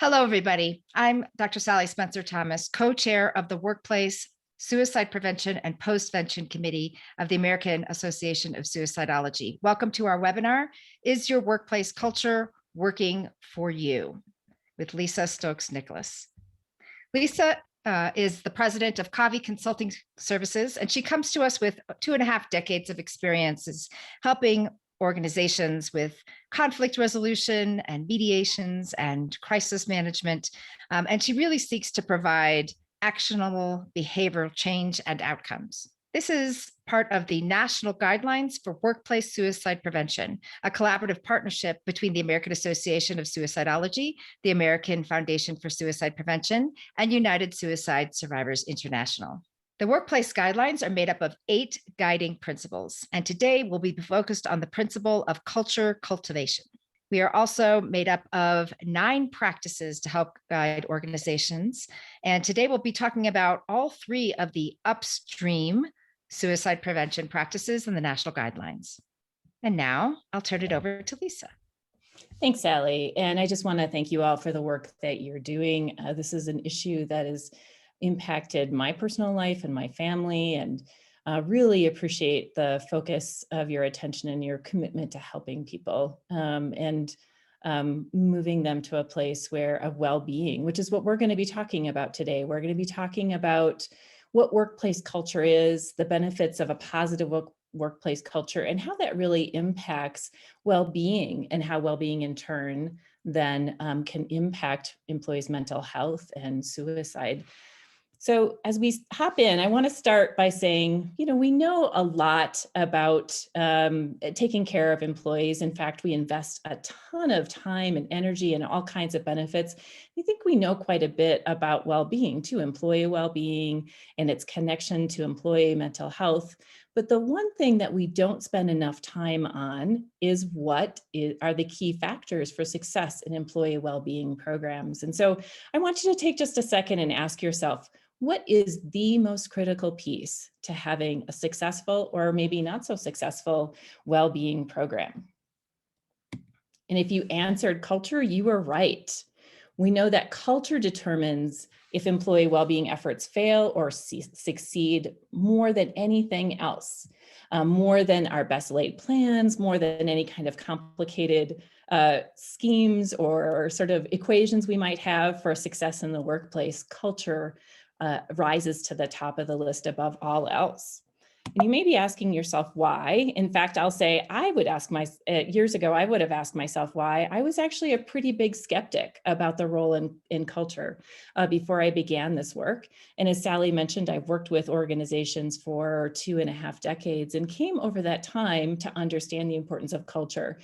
Hello, everybody. I'm Dr. Sally Spencer Thomas, co-chair of the Workplace Suicide Prevention and Postvention Committee of the American Association of Suicidology. Welcome to our webinar, Is Your Workplace Culture Working for You? With Lisa Stokes-Nicholas. Lisa is the president of Kavi Consulting Services, and she comes to us with 2.5 decades of experiences helping organizations with conflict resolution and mediations and crisis management. And she really seeks to provide actionable behavioral change and outcomes. This is part of the National Guidelines for Workplace Suicide Prevention, a collaborative partnership between the American Association of Suicidology, the American Foundation for Suicide Prevention, and United Suicide Survivors International. The workplace guidelines are made up of 8 guiding principles, and today we'll be focused on the principle of culture cultivation. We are also made up of 9 practices to help guide organizations, and today we'll be talking about all 3 of the upstream suicide prevention practices in the national guidelines. And now I'll turn it over to Lisa. Thanks, Sally. And I just want to thank you all for the work that you're doing. This is an issue that has impacted my personal life and my family, and really appreciate the focus of your attention and your commitment to helping people and moving them to a place of well-being, which is what we're going to be talking about today. We're going to be talking about what workplace culture is, the benefits of a positive workplace culture, and how that really impacts well-being, and how well-being in turn then can impact employees' mental health and suicide. So as we hop in, I want to start by saying, we know a lot about taking care of employees. In fact, we invest a ton of time and energy and all kinds of benefits. I think we know quite a bit about well-being too, employee well-being and its connection to employee mental health. But the one thing that we don't spend enough time on is what are the key factors for success in employee well-being programs. And so I want you to take just a second and ask yourself, what is the most critical piece to having a successful or maybe not so successful well-being program? And if you answered culture, you were right. We know that culture determines if employee well-being efforts fail or succeed more than anything else, more than our best laid plans, more than any kind of complicated schemes or sort of equations we might have for success in the workplace. Culture rises to the top of the list above all else. And you may be asking yourself why. In fact, I'll say years ago, I would have asked myself why. I was actually a pretty big skeptic about the role in culture before I began this work. And as Sally mentioned, I've worked with organizations for 2.5 decades and came over that time to understand the importance of culture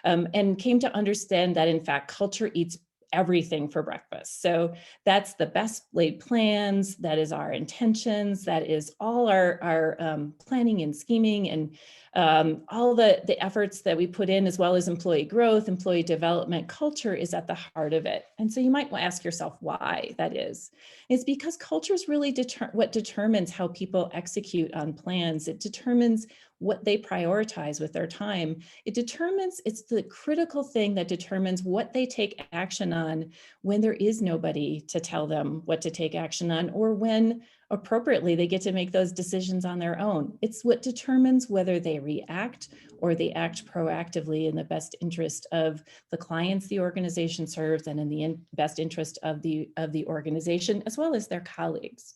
and came to understand that, in fact, culture eats everything for breakfast. So that's the best laid plans, that is our intentions, that is all our planning and scheming and all the efforts that we put in, as well as employee growth, employee development. Culture is at the heart of it. And so you might ask yourself why that is. It's because culture is really what determines how people execute on plans. It determines what they prioritize with their time. It's the critical thing that determines what they take action on when there is nobody to tell them what to take action on, or when appropriately they get to make those decisions on their own. It's what determines whether they react or they act proactively in the best interest of the clients the organization serves and in the best interest of the organization, as well as their colleagues.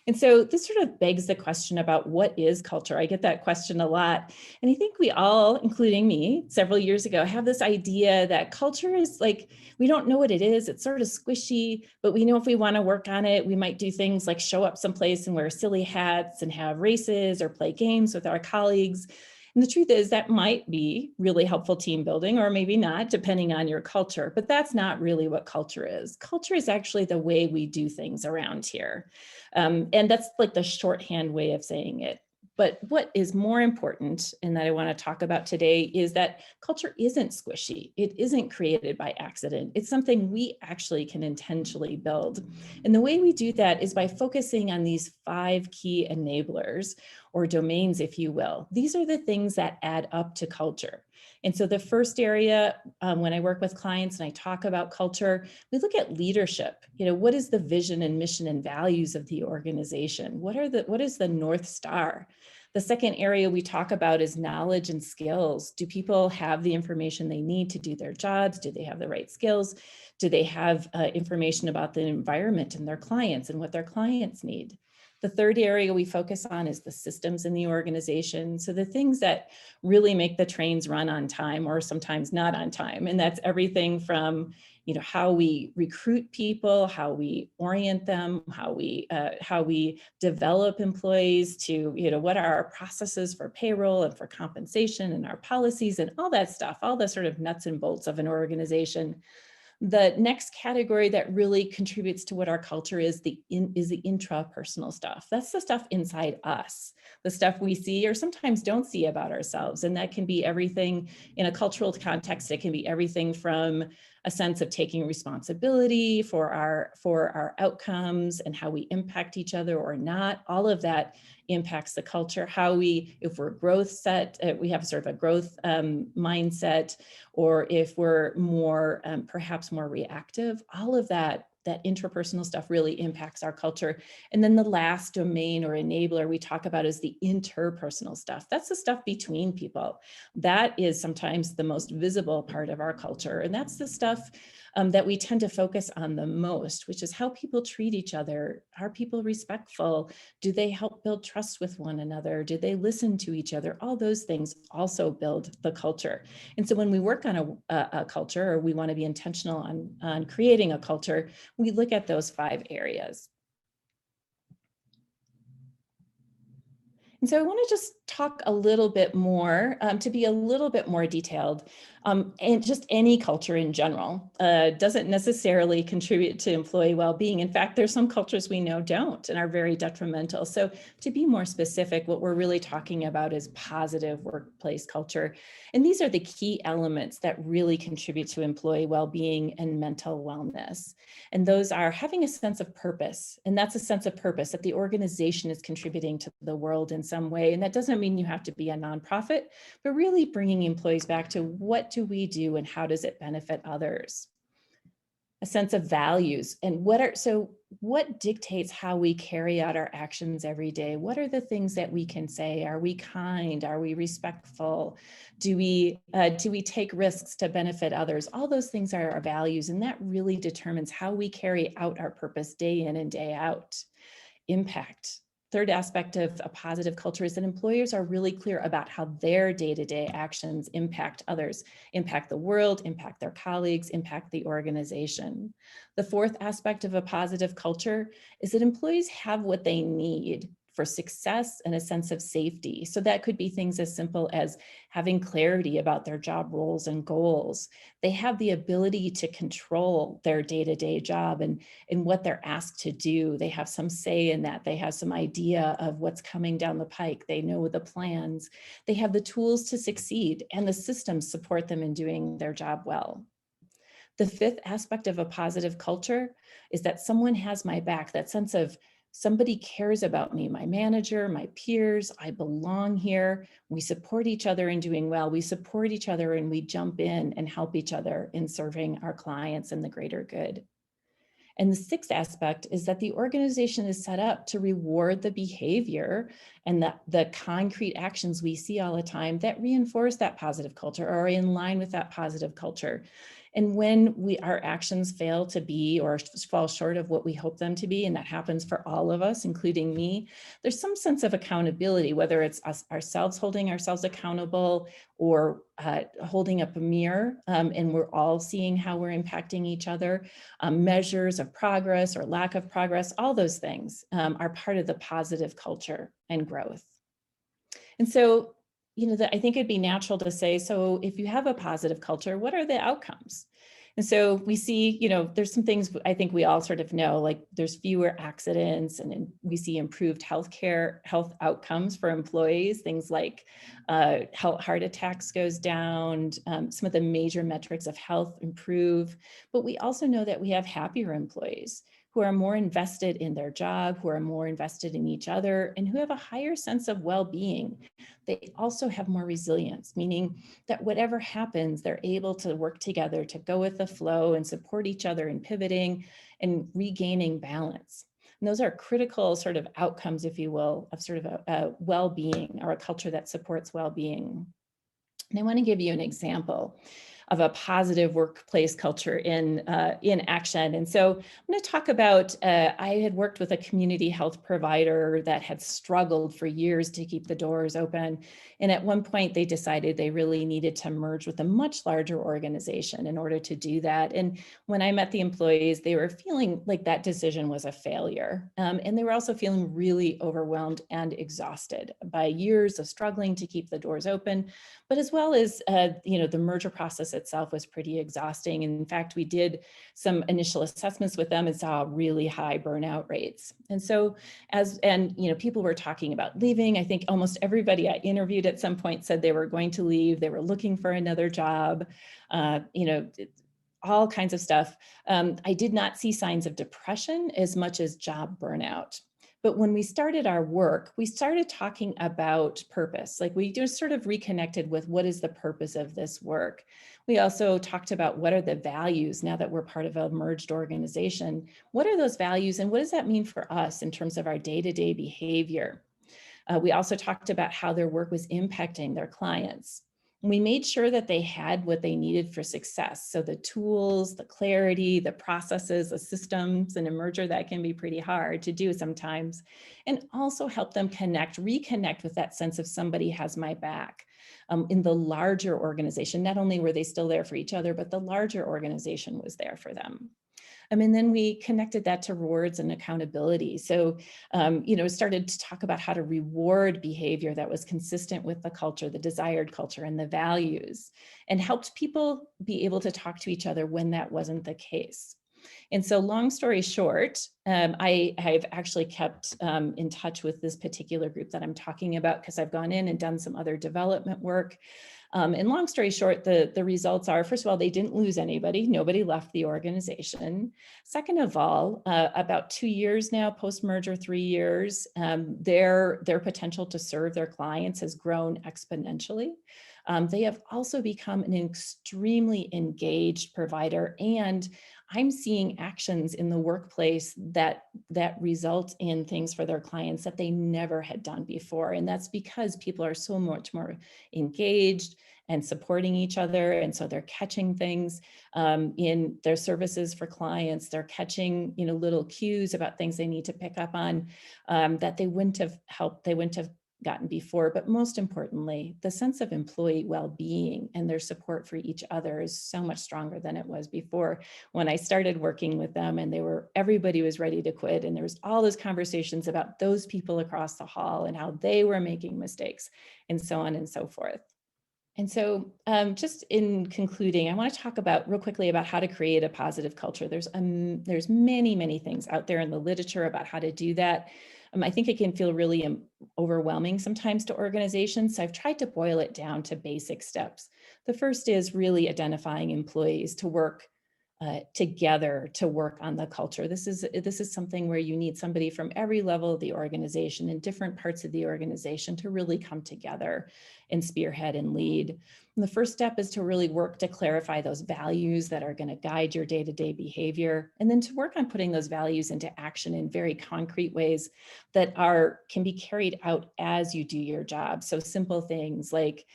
And so this sort of begs the question about what is culture? I get that question a lot. And I think we all, including me, several years ago, have this idea that culture is like, we don't know what it is. It's sort of squishy, but we know if we want to work on it, we might do things like show up someplace and wear silly hats and have races or play games with our colleagues. And the truth is that might be really helpful team building, or maybe not, depending on your culture, but that's not really what culture is. Culture is actually the way we do things around here. And that's like the shorthand way of saying it. But what is more important, and that I want to talk about today, is that culture isn't squishy. It isn't created by accident. It's something we actually can intentionally build. And the way we do that is by focusing on these 5 key enablers, or domains, if you will. These are the things that add up to culture. And so the first area, when I work with clients and I talk about culture, we look at leadership. What is the vision and mission and values of the organization? What is the North Star? The second area we talk about is knowledge and skills. Do people have the information they need to do their jobs? Do they have the right skills? Do they have information about the environment and their clients and what their clients need? The third area we focus on is the systems in the organization. So the things that really make the trains run on time or sometimes not on time. And that's everything from how we recruit people, how we orient them, how we develop employees, to what are our processes for payroll and for compensation and our policies and all that stuff, all the sort of nuts and bolts of an organization. The next category that really contributes to what our culture is the intrapersonal stuff. That's the stuff inside us, the stuff we see or sometimes don't see about ourselves. And that can be everything in a cultural context. It can be everything from a sense of taking responsibility for our outcomes and how we impact each other or not. All of that impacts the culture. If we're growth set, we have sort of a growth mindset, or if we're more, perhaps more reactive, all of that interpersonal stuff really impacts our culture. And then the last domain or enabler we talk about is the interpersonal stuff. That's the stuff between people. That is sometimes the most visible part of our culture. And that's the stuff that we tend to focus on the most, which is how people treat each other. Are people respectful? Do they help build trust with one another? Do they listen to each other? All those things also build the culture. And so when we work on a culture, or we want to be intentional on creating a culture, we look at those 5 areas. And so I want to just talk a little bit more, to be a little bit more detailed. And just any culture in general doesn't necessarily contribute to employee well-being. In fact, there's some cultures we know don't and are very detrimental. So to be more specific, what we're really talking about is positive workplace culture. And these are the key elements that really contribute to employee well-being and mental wellness. And those are having a sense of purpose. And that's a sense of purpose that the organization is contributing to the world in some way. And that doesn't mean you have to be a nonprofit, but really bringing employees back to what do we do and how does it benefit others? A sense of values and what dictates how we carry out our actions every day? What are the things that we can say? Are we kind? Are we respectful? Do we take risks to benefit others? All those things are our values, and that really determines how we carry out our purpose day in and day out. Impact. Third aspect of a positive culture is that employers are really clear about how their day-to-day actions impact others, impact the world, impact their colleagues, impact the organization. The fourth aspect of a positive culture is that employees have what they need for success and a sense of safety. So that could be things as simple as having clarity about their job roles and goals. They have the ability to control their day-to-day job and what they're asked to do. They have some say in that. They have some idea of what's coming down the pike. They know the plans. They have the tools to succeed, and the systems support them in doing their job well. The fifth aspect of a positive culture is that someone has my back, that sense of somebody cares about me, my manager, my peers, I belong here. We support each other in doing well. We support each other and we jump in and help each other in serving our clients and the greater good. And the sixth aspect is that the organization is set up to reward the behavior and the concrete actions we see all the time that reinforce that positive culture or are in line with that positive culture. And when our actions fail to be or fall short of what we hope them to be, and that happens for all of us, including me, there's some sense of accountability, whether it's us ourselves holding ourselves accountable or holding up a mirror, and we're all seeing how we're impacting each other. Measures of progress or lack of progress, all those things are part of the positive culture and growth. And so, I think it'd be natural to say, so if you have a positive culture, what are the outcomes? And so we see, there's some things I think we all sort of know, like there's fewer accidents and we see improved health outcomes for employees, things like heart attacks goes down, some of the major metrics of health improve, but we also know that we have happier employees. who are more invested in their job, who are more invested in each other, and who have a higher sense of well-being. They also have more resilience, meaning that whatever happens, they're able to work together to go with the flow and support each other in pivoting and regaining balance. And those are critical sort of outcomes, if you will, of sort of a well-being or a culture that supports well-being. And I want to give you an example of a positive workplace culture in action. And so I'm going to talk about, I had worked with a community health provider that had struggled for years to keep the doors open. And at one point they decided they really needed to merge with a much larger organization in order to do that. And when I met the employees, they were feeling like that decision was a failure. And they were also feeling really overwhelmed and exhausted by years of struggling to keep the doors open, but as well as, the merger process itself was pretty exhausting. And in fact, we did some initial assessments with them and saw really high burnout rates. And so people were talking about leaving. I think almost everybody I interviewed at some point said they were going to leave. They were looking for another job, all kinds of stuff. I did not see signs of depression as much as job burnout. But when we started our work, we started talking about purpose. Like we just sort of reconnected with what is the purpose of this work. We also talked about what are the values now that we're part of a merged organization. What are those values and what does that mean for us in terms of our day-to-day behavior? We also talked about how their work was impacting their clients. And we made sure that they had what they needed for success. So the tools, the clarity, the processes, the systems, and a merger that can be pretty hard to do sometimes, and also help them reconnect with that sense of somebody has my back. In the larger organization, not only were they still there for each other, but the larger organization was there for them. And then we connected that to rewards and accountability. So, started to talk about how to reward behavior that was consistent with the culture, the desired culture and the values, and helped people be able to talk to each other when that wasn't the case. And so long story short, I have actually kept in touch with this particular group that I'm talking about because I've gone in and done some other development work. And long story short, the results are, first of all, they didn't lose anybody. Nobody left the organization. Second of all, about 2 years now, post-merger, 3 years, their potential to serve their clients has grown exponentially. They have also become an extremely engaged provider, and I'm seeing actions in the workplace that result in things for their clients that they never had done before. And that's because people are so much more engaged and supporting each other. And so they're catching things in their services for clients. They're catching, little cues about things they need to pick up on that they wouldn't have gotten before. But most importantly, the sense of employee well-being and their support for each other is so much stronger than it was before. When I started working with them and everybody was ready to quit, and there was all those conversations about those people across the hall and how they were making mistakes and so on and so forth. And so just in concluding, I want to talk real quickly about how to create a positive culture. There's many, many things out there in the literature about how to do that. I think it can feel really overwhelming sometimes to organizations. So I've tried to boil it down to basic steps. The first is really identifying employees to work together to work on the culture. This is something where you need somebody from every level of the organization and different parts of the organization to really come together and spearhead and lead. And the first step is to really work to clarify those values that are going to guide your day-to-day behavior, and then to work on putting those values into action in very concrete ways that can be carried out as you do your job. So simple things like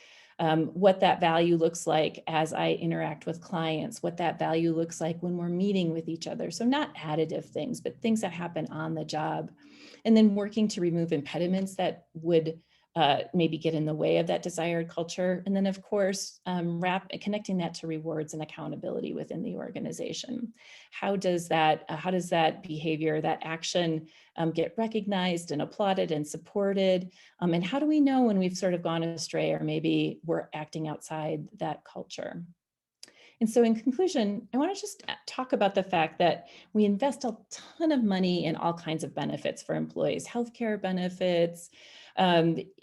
what that value looks like as I interact with clients, what that value looks like when we're meeting with each other. So not additive things, but things that happen on the job. And then working to remove impediments that would maybe get in the way of that desired culture. And then of course, connecting that to rewards and accountability within the organization. How does that behavior, that action get recognized and applauded and supported? And how do we know when we've sort of gone astray or maybe we're acting outside that culture? And so in conclusion, I want to just talk about the fact that we invest a ton of money in all kinds of benefits for employees, healthcare benefits, PTO,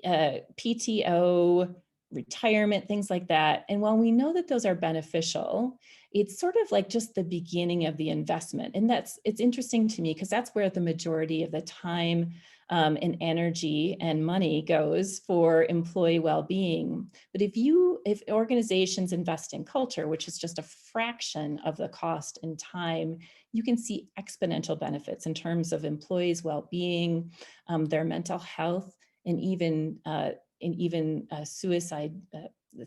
retirement, things like that. And while we know that those are beneficial, it's sort of like just the beginning of the investment. And it's interesting to me because that's where the majority of the time and energy and money goes for employee well-being. But if organizations invest in culture, which is just a fraction of the cost and time, you can see exponential benefits in terms of employees' well-being, their mental health, and even suicide,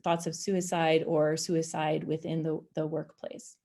thoughts of suicide or suicide within the workplace.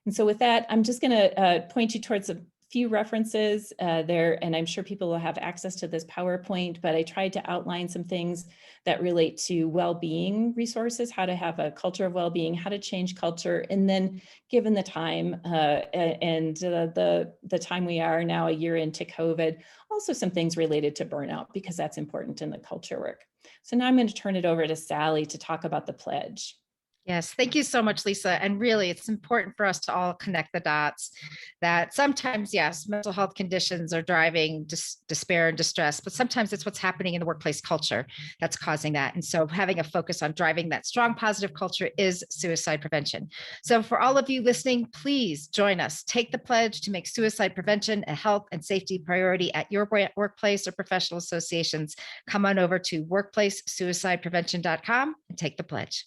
And so with that, I'm just going to point you towards a few references there, and I'm sure people will have access to this PowerPoint, but I tried to outline some things that relate to well-being resources, how to have a culture of well-being, how to change culture, and then given the time and the time we are now, a year into COVID, also some things related to burnout, because that's important in the culture work. So now I'm going to turn it over to Sally to talk about the pledge. Yes, thank you so much, Lisa. And really, it's important for us to all connect the dots that sometimes, yes, mental health conditions are driving despair and distress, but sometimes it's what's happening in the workplace culture that's causing that. And so having a focus on driving that strong positive culture is suicide prevention. So for all of you listening, please join us. Take the pledge to make suicide prevention a health and safety priority at your workplace or professional associations. Come on over to workplacesuicideprevention.com and take the pledge.